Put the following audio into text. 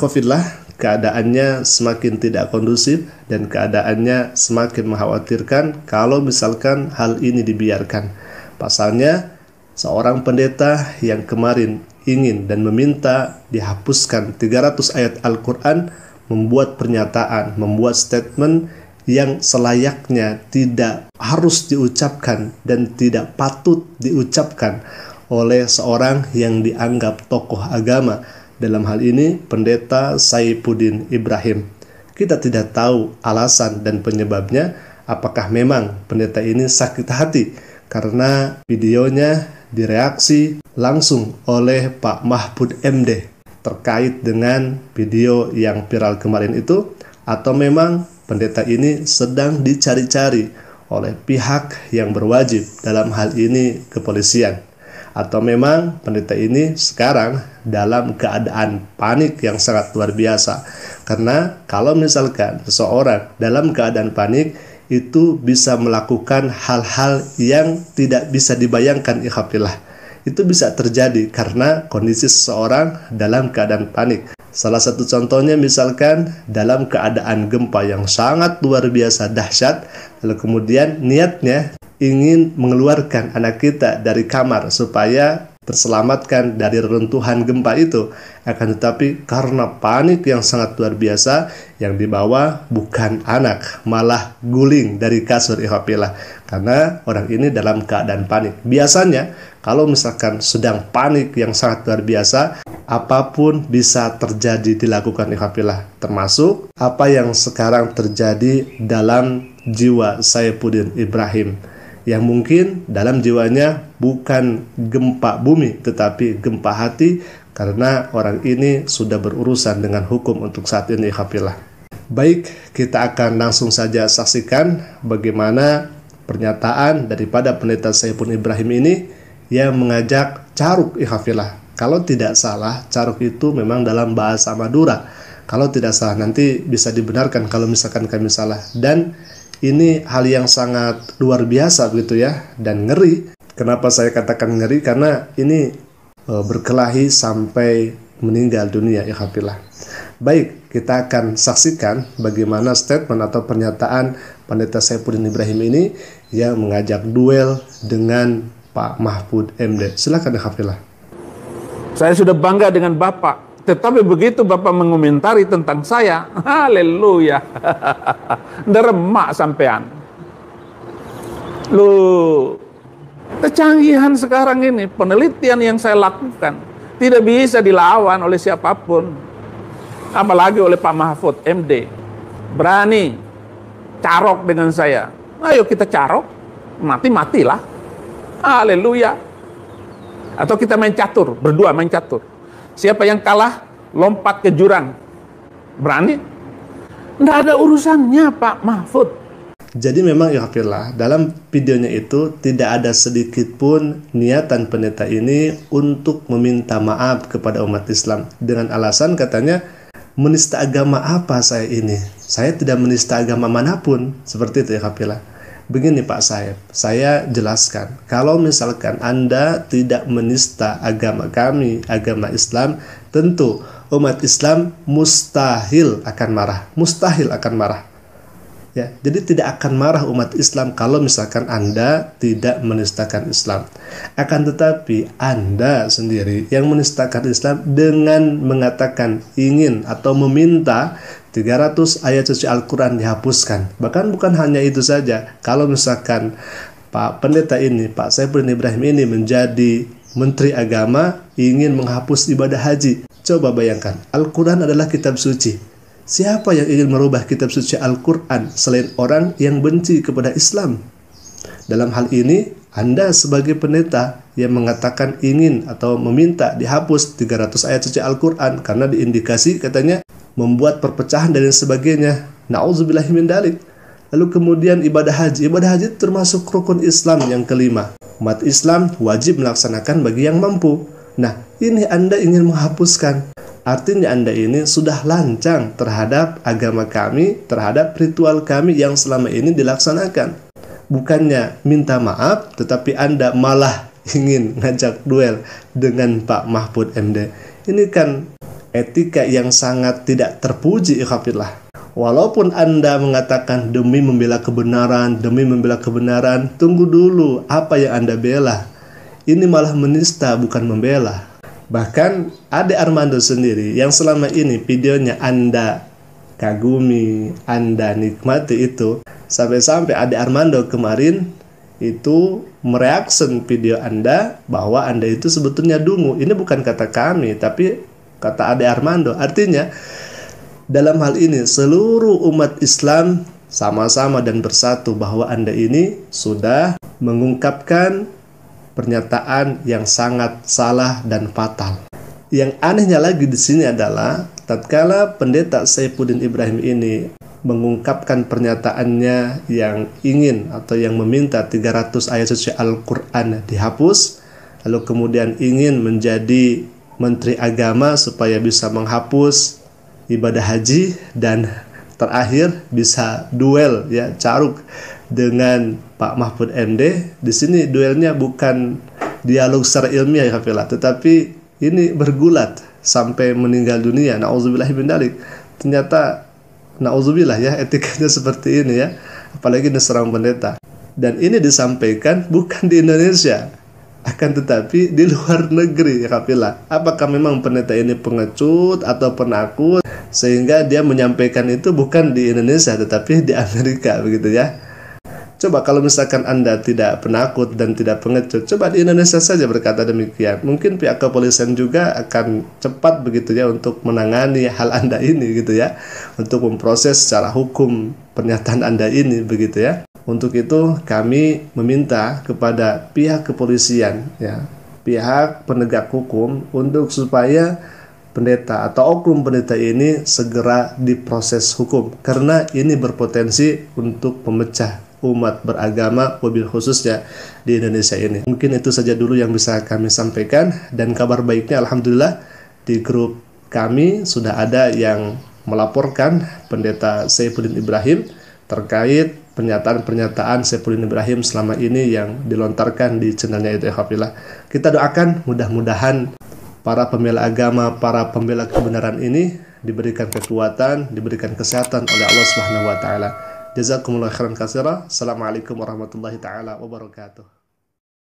Ikhwafillah, keadaannya semakin tidak kondusif dan keadaannya semakin mengkhawatirkan kalau misalkan hal ini dibiarkan. Pasalnya, seorang pendeta yang kemarin ingin dan meminta dihapuskan 300 ayat Al-Quran membuat pernyataan, membuat statement yang selayaknya tidak harus diucapkan dan tidak patut diucapkan oleh seorang yang dianggap tokoh agama. Dalam hal ini, Pendeta Saifuddin Ibrahim. Kita tidak tahu alasan dan penyebabnya, apakah memang pendeta ini sakit hati karena videonya direaksi langsung oleh Pak Mahfud MD terkait dengan video yang viral kemarin itu, atau memang pendeta ini sedang dicari-cari oleh pihak yang berwajib, dalam hal ini kepolisian. Atau memang pendeta ini sekarang dalam keadaan panik yang sangat luar biasa. Karena kalau misalkan seseorang dalam keadaan panik, itu bisa melakukan hal-hal yang tidak bisa dibayangkan, ikhwafillah. Itu bisa terjadi karena kondisi seseorang dalam keadaan panik. Salah satu contohnya misalkan dalam keadaan gempa yang sangat luar biasa dahsyat, lalu kemudian niatnya ingin mengeluarkan anak kita dari kamar supaya terselamatkan dari reruntuhan gempa itu. Akan tetapi karena panik yang sangat luar biasa, yang dibawa bukan anak, malah guling dari kasur, ikhwafillah. Karena orang ini dalam keadaan panik. Biasanya kalau misalkan sedang panik yang sangat luar biasa, apapun bisa terjadi dilakukan, ikhwafillah. Termasuk apa yang sekarang terjadi dalam jiwa Saifuddin Ibrahim, yang mungkin dalam jiwanya bukan gempa bumi tetapi gempa hati, karena orang ini sudah berurusan dengan hukum untuk saat ini, ikhwafillah. Baik, kita akan langsung saja saksikan bagaimana pernyataan daripada Pendeta Saifuddin Ibrahim ini yang mengajak caruk, ikhwafillah. Kalau tidak salah, caruk itu memang dalam bahasa Madura. Kalau tidak salah, nanti bisa dibenarkan kalau misalkan kami salah. Dan ini hal yang sangat luar biasa begitu ya, dan ngeri. Kenapa saya katakan ngeri? Karena ini berkelahi sampai meninggal dunia, ikhwafillah. Baik, kita akan saksikan bagaimana statement atau pernyataan Pendeta Saifuddin Ibrahim ini yang mengajak duel dengan Pak Mahfud MD. Silakan, ikhwafillah. Saya sudah bangga dengan Bapak. Tetapi begitu Bapak mengomentari tentang saya, haleluya, deremak sampean. Loh, kecanggihan sekarang ini, penelitian yang saya lakukan tidak bisa dilawan oleh siapapun, apalagi oleh Pak Mahfud MD. Berani carok dengan saya, ayo kita carok, mati-matilah, haleluya. Atau kita main catur, berdua main catur. Siapa yang kalah, lompat ke jurang. Berani? Nggak ada urusannya, Pak Mahfud. Jadi memang, ikhwafillah, dalam videonya itu tidak ada sedikit pun niatan pendeta ini untuk meminta maaf kepada umat Islam. Dengan alasan katanya, menista agama apa saya ini? Saya tidak menista agama manapun. Seperti itu, ikhwafillah. Begini Pak Saib, saya jelaskan, kalau misalkan Anda tidak menista agama kami, agama Islam, tentu umat Islam mustahil akan marah. Mustahil akan marah. Ya, jadi tidak akan marah umat Islam kalau misalkan Anda tidak menistakan Islam. Akan tetapi Anda sendiri yang menistakan Islam dengan mengatakan ingin atau meminta 300 ayat suci Al-Quran dihapuskan. Bahkan bukan hanya itu saja. Kalau misalkan Pak Pendeta ini, Pak Saifuddin Ibrahim ini menjadi Menteri Agama, ingin menghapus ibadah haji. Coba bayangkan, Al-Quran adalah kitab suci. Siapa yang ingin merubah kitab suci Al-Quran selain orang yang benci kepada Islam? Dalam hal ini, Anda sebagai pendeta yang mengatakan ingin atau meminta dihapus 300 ayat suci Al-Quran karena diindikasi katanya membuat perpecahan dan sebagainya. Na'udzubillahi min dzalik. Lalu kemudian ibadah haji. Ibadah haji termasuk rukun Islam yang kelima. Umat Islam wajib melaksanakan bagi yang mampu. Nah, ini Anda ingin menghapuskan. Artinya Anda ini sudah lancang terhadap agama kami, terhadap ritual kami yang selama ini dilaksanakan. Bukannya minta maaf, tetapi Anda malah ingin ngajak duel dengan Pak Mahfud MD. Ini kan etika yang sangat tidak terpuji, ikhwafillah. Walaupun Anda mengatakan demi membela kebenaran, tunggu dulu, apa yang Anda bela? Ini malah menista, bukan membela. Bahkan Ade Armando sendiri yang selama ini videonya Anda kagumi, Anda nikmati itu, sampai-sampai Ade Armando kemarin itu mereaction video Anda bahwa Anda itu sebetulnya dungu. Ini bukan kata kami, tapi kata Ade Armando. Artinya dalam hal ini seluruh umat Islam sama-sama dan bersatu bahwa Anda ini sudah mengungkapkan pernyataan yang sangat salah dan fatal. Yang anehnya lagi di sini adalah tatkala pendeta Saifuddin Ibrahim ini mengungkapkan pernyataannya yang ingin atau yang meminta 300 ayat suci Al-Quran dihapus, lalu kemudian ingin menjadi Menteri Agama supaya bisa menghapus ibadah haji, dan terakhir bisa duel ya, caruk dengan Pak Mahfud MD. Di sini duelnya bukan dialog secara ilmiah ya kafilah, tetapi ini bergulat sampai meninggal dunia. Nauzubillah min dzalik. Ternyata nauzubillah ya, etikanya seperti ini ya, apalagi ini seorang pendeta. Dan ini disampaikan bukan di Indonesia, akan tetapi di luar negeri ya kafilah. Apakah memang pendeta ini pengecut atau penakut sehingga dia menyampaikan itu bukan di Indonesia tetapi di Amerika, begitu ya? Coba kalau misalkan Anda tidak penakut dan tidak pengecut, coba di Indonesia saja berkata demikian. Mungkin pihak kepolisian juga akan cepat begitu ya untuk menangani hal Anda ini gitu ya, untuk memproses secara hukum pernyataan Anda ini begitu ya. Untuk itu kami meminta kepada pihak kepolisian ya, pihak penegak hukum untuk supaya pendeta atau oknum pendeta ini segera diproses hukum, karena ini berpotensi untuk pemecah umat beragama, mobil khususnya di Indonesia ini. Mungkin itu saja dulu yang bisa kami sampaikan, dan kabar baiknya alhamdulillah di grup kami sudah ada yang melaporkan pendeta Saifuddin Ibrahim terkait pernyataan-pernyataan Saifuddin Ibrahim selama ini yang dilontarkan di channelnya itu ikhwafillah. Kita doakan mudah-mudahan para pembela agama, para pembela kebenaran ini diberikan kekuatan, diberikan kesehatan oleh Allah Subhanahu wa taala. Jazakumullah khairan katsira. Assalamualaikum warahmatullahi taala wabarakatuh.